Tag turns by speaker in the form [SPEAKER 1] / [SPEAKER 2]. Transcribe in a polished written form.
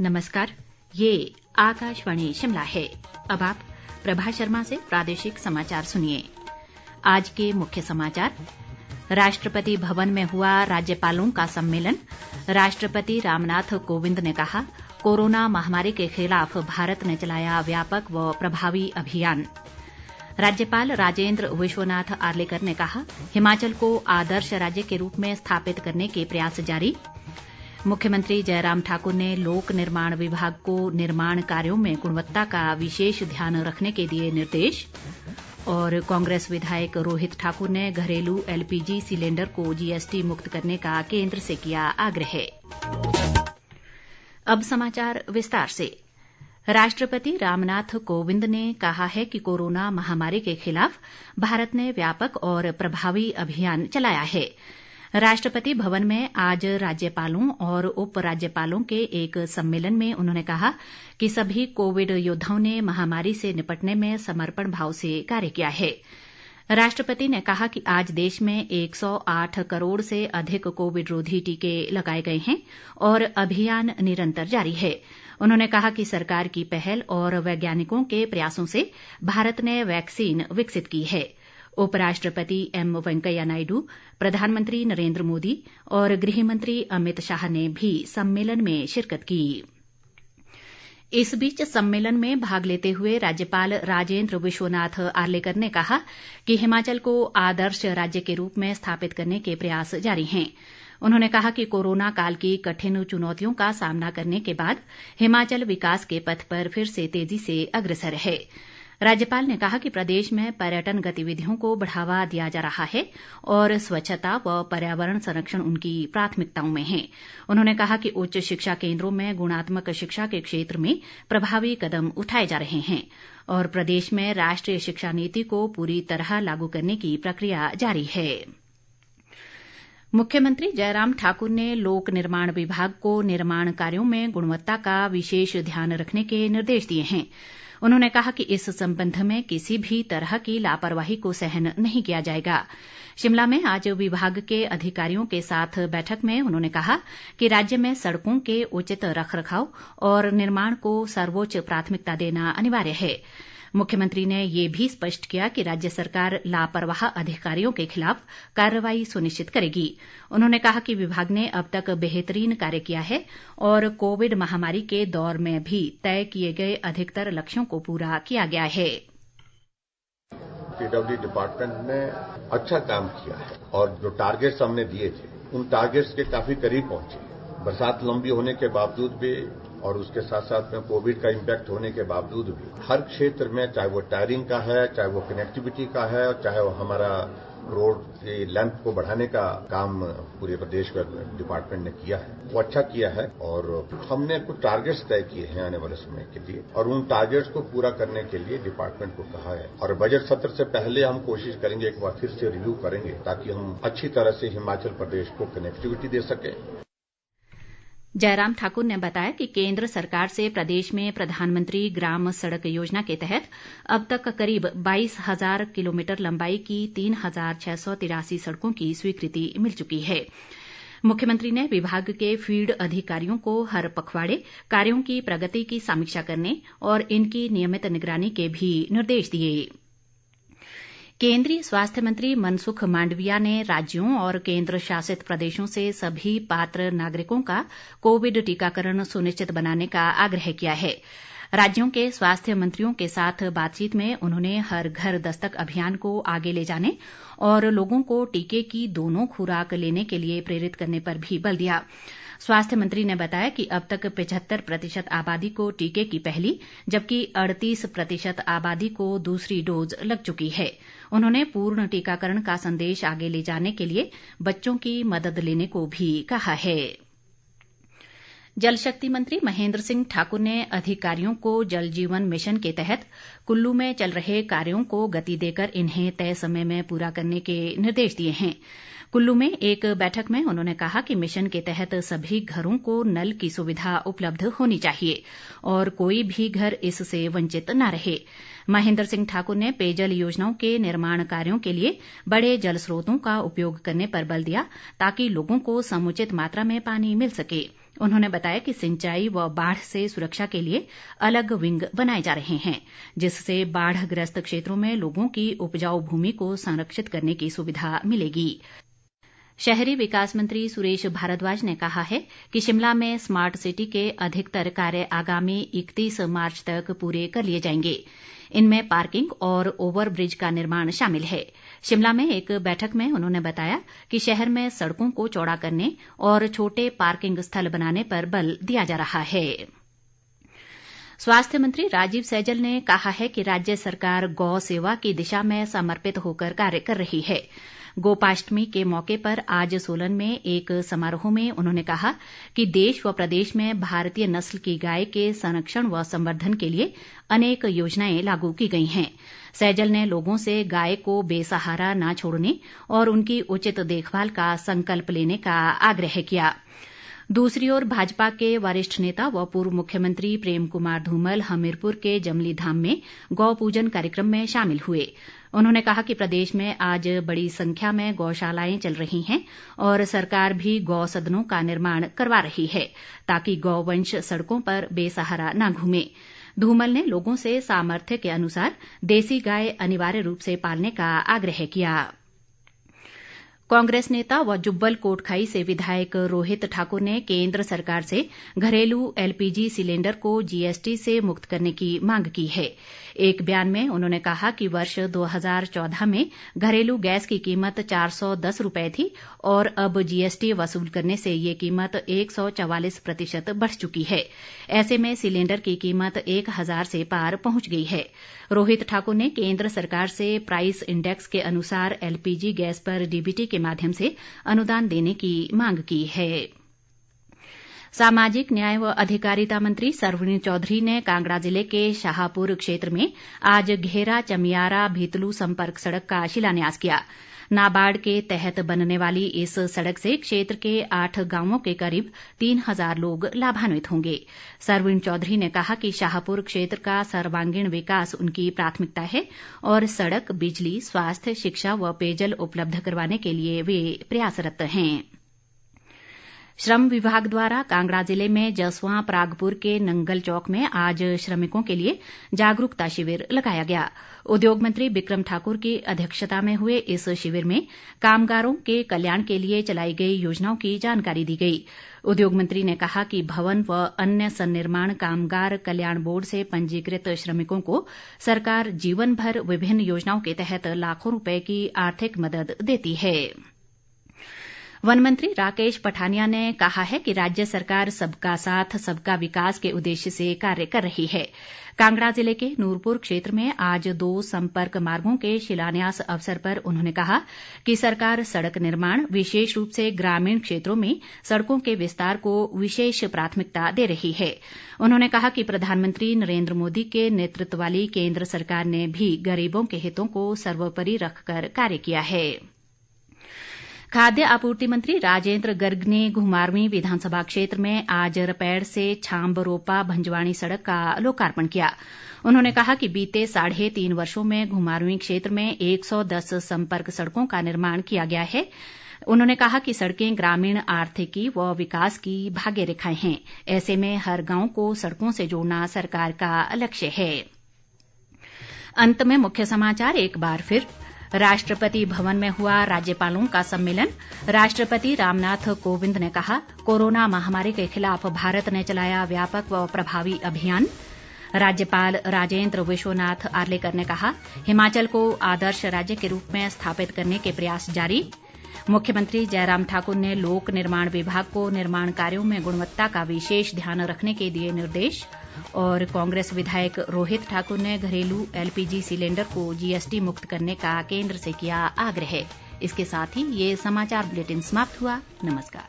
[SPEAKER 1] नमस्कार, ये आकाशवाणी शिमला है। अब आप प्रभा शर्मा से प्रादेशिक समाचार सुनिए। आज के मुख्य समाचार। राष्ट्रपति भवन में हुआ राज्यपालों का सम्मेलन। राष्ट्रपति रामनाथ कोविंद ने कहा, कोरोना महामारी के खिलाफ भारत ने चलाया व्यापक व प्रभावी अभियान। राज्यपाल राजेंद्र विश्वनाथ आर्लेकर ने कहा, हिमाचल को आदर्श राज्य के रूप में स्थापित करने के प्रयास जारी। मुख्यमंत्री जयराम ठाकुर ने लोक निर्माण विभाग को निर्माण कार्यों में गुणवत्ता का विशेष ध्यान रखने के दिए निर्देश। और कांग्रेस विधायक रोहित ठाकुर ने घरेलू एलपीजी सिलेंडर को जीएसटी मुक्त करने का केंद्र से किया आग्रह। अब समाचार विस्तार से। राष्ट्रपति रामनाथ कोविंद ने कहा है कि कोरोना महामारी के खिलाफ भारत ने व्यापक और प्रभावी अभियान चलाया है। राष्ट्रपति भवन में आज राज्यपालों और उपराज्यपालों के एक सम्मेलन में उन्होंने कहा कि सभी कोविड योद्धाओं ने महामारी से निपटने में समर्पण भाव से कार्य किया है। राष्ट्रपति ने कहा कि आज देश में 108 करोड़ से अधिक कोविड रोधी टीके लगाए गए हैं और अभियान निरंतर जारी है। उन्होंने कहा कि सरकार की पहल और वैज्ञानिकों के प्रयासों से भारत ने वैक्सीन विकसित की है। उपराष्ट्रपति एम वेंकैया नायडू, प्रधानमंत्री नरेंद्र मोदी और गृह मंत्री अमित शाह ने भी सम्मेलन में शिरकत की। इस बीच सम्मेलन में भाग लेते हुए राज्यपाल राजेंद्र विश्वनाथ आर्लेकर ने कहा कि हिमाचल को आदर्श राज्य के रूप में स्थापित करने के प्रयास जारी हैं। उन्होंने कहा कि कोरोना काल की कठिन चुनौतियों का सामना करने के बाद हिमाचल विकास के पथ पर फिर से तेजी से अग्रसर है। राज्यपाल ने कहा कि प्रदेश में पर्यटन गतिविधियों को बढ़ावा दिया जा रहा है और स्वच्छता व पर्यावरण संरक्षण उनकी प्राथमिकताओं में है। उन्होंने कहा कि उच्च शिक्षा केंद्रों में गुणात्मक शिक्षा के क्षेत्र में प्रभावी कदम उठाए जा रहे हैं और प्रदेश में राष्ट्रीय शिक्षा नीति को पूरी तरह लागू करने की प्रक्रिया जारी है। मुख्यमंत्री जयराम ठाकुर ने लोक निर्माण विभाग को निर्माण कार्यों में गुणवत्ता का विशेष ध्यान रखने के निर्देश दिए हैं। उन्होंने कहा कि इस संबंध में किसी भी तरह की लापरवाही को सहन नहीं किया जाएगा। शिमला में आज विभाग के अधिकारियों के साथ बैठक में उन्होंने कहा कि राज्य में सड़कों के उचित रखरखाव और निर्माण को सर्वोच्च प्राथमिकता देना अनिवार्य है। मुख्यमंत्री ने ये भी स्पष्ट किया कि राज्य सरकार लापरवाह अधिकारियों के खिलाफ कार्रवाई सुनिश्चित करेगी। उन्होंने कहा कि विभाग ने अब तक बेहतरीन कार्य किया है और कोविड महामारी के दौर में भी तय किए गए अधिकतर लक्ष्यों को पूरा किया गया है।
[SPEAKER 2] पीडब्ल्यूडी डिपार्टमेंट ने अच्छा काम किया है और जो टारगेट्स हमने दिए थे उन टारगेट्स के काफी करीब पहुंचे। बरसात लंबी होने के बावजूद भी और उसके साथ साथ में कोविड का इम्पैक्ट होने के बावजूद भी हर क्षेत्र में, चाहे वो टायरिंग का है, चाहे वो कनेक्टिविटी का है और चाहे वो हमारा रोड की लेंथ को बढ़ाने का काम पूरे प्रदेश का डिपार्टमेंट ने किया है, वो अच्छा किया है। और हमने कुछ टारगेट्स तय किए हैं आने वाले समय के लिए और उन टारगेट्स को पूरा करने के लिए डिपार्टमेंट को कहा है और बजट सत्र से पहले हम कोशिश करेंगे, एक बार फिर से रिव्यू करेंगे ताकि हम अच्छी तरह से हिमाचल प्रदेश को कनेक्टिविटी दे सकें।
[SPEAKER 1] जयराम ठाकुर ने बताया कि केंद्र सरकार से प्रदेश में प्रधानमंत्री ग्राम सड़क योजना के तहत अब तक करीब 22,000 किलोमीटर लंबाई की 3,683 सड़कों की स्वीकृति मिल चुकी है। मुख्यमंत्री ने विभाग के फील्ड अधिकारियों को हर पखवाड़े कार्यों की प्रगति की समीक्षा करने और इनकी नियमित निगरानी के भी निर्देश दिए। केंद्रीय स्वास्थ्य मंत्री मनसुख मांडविया ने राज्यों और केंद्र शासित प्रदेशों से सभी पात्र नागरिकों का कोविड टीकाकरण सुनिश्चित बनाने का आग्रह किया है। राज्यों के स्वास्थ्य मंत्रियों के साथ बातचीत में उन्होंने हर घर दस्तक अभियान को आगे ले जाने और लोगों को टीके की दोनों खुराक लेने के लिए प्रेरित करने पर भी बल दिया। स्वास्थ्य मंत्री ने बताया कि अब तक 75% आबादी को टीके की पहली जबकि 38% आबादी को दूसरी डोज लग चुकी है। उन्होंने पूर्ण टीकाकरण का संदेश आगे ले जाने के लिए बच्चों की मदद लेने को भी कहा है। जल शक्ति मंत्री महेंद्र सिंह ठाकुर ने अधिकारियों को जल जीवन मिशन के तहत कुल्लू में चल रहे कार्यों को गति देकर इन्हें तय समय में पूरा करने के निर्देश दिए हैं। कुल्लू में एक बैठक में उन्होंने कहा कि मिशन के तहत सभी घरों को नल की सुविधा उपलब्ध होनी चाहिए और कोई भी घर इससे वंचित न रहे। महेंद्र सिंह ठाकुर ने पेयजल योजनाओं के निर्माण कार्यों के लिए बड़े जल स्रोतों का उपयोग करने पर बल दिया ताकि लोगों को समुचित मात्रा में पानी मिल सके। उन्होंने बताया कि सिंचाई व बाढ़ से सुरक्षा के लिए अलग विंग बनाए जा रहे हैं, जिससे बाढ़ग्रस्त क्षेत्रों में लोगों की उपजाऊ भूमि को संरक्षित करने की सुविधा मिलेगी। शहरी विकास मंत्री सुरेश भारद्वाज ने कहा है कि शिमला में स्मार्ट सिटी के अधिकतर कार्य आगामी 31 मार्च तक पूरे कर लिए जाएंगे। इनमें पार्किंग और ओवरब्रिज का निर्माण शामिल है। शिमला में एक बैठक में उन्होंने बताया कि शहर में सड़कों को चौड़ा करने और छोटे पार्किंग स्थल बनाने पर बल दिया जा रहा है। स्वास्थ्य मंत्री राजीव सैजल ने कहा है कि राज्य सरकार गौ सेवा की दिशा में समर्पित होकर कार्य कर रही है। गोपाष्टमी के मौके पर आज सोलन में एक समारोह में उन्होंने कहा कि देश व प्रदेश में भारतीय नस्ल की गाय के संरक्षण व संवर्धन के लिए अनेक योजनाएं लागू की गई हैं। सैजल ने लोगों से गाय को बेसहारा न छोड़ने और उनकी उचित देखभाल का संकल्प लेने का आग्रह किया। दूसरी ओर भाजपा के वरिष्ठ नेता व पूर्व मुख्यमंत्री प्रेम कुमार धूमल हमीरपुर के जमली धाम में गौ पूजन कार्यक्रम में शामिल हुए। उन्होंने कहा कि प्रदेश में आज बड़ी संख्या में गौशालाएं चल रही हैं और सरकार भी गौ सदनों का निर्माण करवा रही है ताकि गौवंश सड़कों पर बेसहारा न घूमे। धूमल ने लोगों से सामर्थ्य के अनुसार देसी गाय अनिवार्य रूप से पालने का आग्रह किया। कांग्रेस नेता व जुब्बल कोटखाई से विधायक रोहित ठाकुर ने केंद्र सरकार से घरेलू एलपीजी सिलेंडर को जीएसटी से मुक्त करने की मांग की है। एक बयान में उन्होंने कहा कि वर्ष 2014 में घरेलू गैस की कीमत 410 रुपए थी और अब जीएसटी वसूल करने से ये कीमत 144% बढ़ चुकी है। ऐसे में सिलेंडर की कीमत 1000 से पार पहुंच गई है। रोहित ठाकुर ने केंद्र सरकार से प्राइस इंडेक्स के अनुसार एलपीजी गैस पर डीबीटी के माध्यम से अनुदान देने की मांग की है। सामाजिक न्याय व अधिकारिता मंत्री सरवीण चौधरी ने कांगड़ा जिले के शाहपुर क्षेत्र में आज घेरा चमियारा भीतलू संपर्क सड़क का शिलान्यास किया। नाबार्ड के तहत बनने वाली इस सड़क से क्षेत्र के 8 गांवों के करीब 3000 लोग लाभान्वित होंगे। सरवीण चौधरी ने कहा कि शाहपुर क्षेत्र का सर्वांगीण विकास उनकी प्राथमिकता है और सड़क, बिजली, स्वास्थ्य, शिक्षा व पेयजल उपलब्ध करवाने के लिए वे प्रयासरत हैं। श्रम विभाग द्वारा कांगड़ा जिले में जसवां परागपुर के नंगल चौक में आज श्रमिकों के लिए जागरूकता शिविर लगाया गया। उद्योग मंत्री बिक्रम ठाकुर की अध्यक्षता में हुए इस शिविर में कामगारों के कल्याण के लिए चलाई गई योजनाओं की जानकारी दी गई। उद्योग मंत्री ने कहा कि भवन व अन्य सन्निर्माण कामगार कल्याण बोर्ड से पंजीकृत श्रमिकों को सरकार जीवन भर विभिन्न योजनाओं के तहत लाखों रुपए की आर्थिक मदद देती है। वन मंत्री राकेश पठानिया ने कहा है कि राज्य सरकार सबका साथ सबका विकास के उद्देश्य से कार्य कर रही है। कांगड़ा जिले के नूरपुर क्षेत्र में आज 2 संपर्क मार्गों के शिलान्यास अवसर पर उन्होंने कहा कि सरकार सड़क निर्माण, विशेष रूप से ग्रामीण क्षेत्रों में सड़कों के विस्तार को विशेष प्राथमिकता दे रही है। उन्होंने कहा कि प्रधानमंत्री नरेंद्र मोदी के नेतृत्व वाली केंद्र सरकार ने भी गरीबों के हितों को सर्वोपरि रखकर कार्य किया है। खाद्य आपूर्ति मंत्री राजेंद्र गर्ग ने घुमारवीं विधानसभा क्षेत्र में आज रपैड़ से छांब रोपा भंजवाणी सड़क का लोकार्पण किया। उन्होंने कहा कि बीते 3.5 वर्षों में घुमारवीं क्षेत्र में 110 संपर्क सड़कों का निर्माण किया गया है। उन्होंने कहा कि सड़कें ग्रामीण आर्थिकी व विकास की भाग्य रेखाएं हैं। ऐसे में हर गांव को सड़कों से जोड़ना सरकार का लक्ष्य है। अंत में मुख्य समाचार एक बार फिर। राष्ट्रपति भवन में हुआ राज्यपालों का सम्मेलन। राष्ट्रपति रामनाथ कोविंद ने कहा, कोरोना महामारी के खिलाफ भारत ने चलाया व्यापक व प्रभावी अभियान। राज्यपाल राजेंद्र विश्वनाथ आर्लेकर ने कहा, हिमाचल को आदर्श राज्य के रूप में स्थापित करने के प्रयास जारी। मुख्यमंत्री जयराम ठाकुर ने लोक निर्माण विभाग को निर्माण कार्यों में गुणवत्ता का विशेष ध्यान रखने के दिए निर्देश। और कांग्रेस विधायक रोहित ठाकुर ने घरेलू एलपीजी सिलेंडर को जीएसटी मुक्त करने का केंद्र से किया आग्रह। इसके साथ ही ये समाचार बुलेटिन समाप्त हुआ। नमस्कार।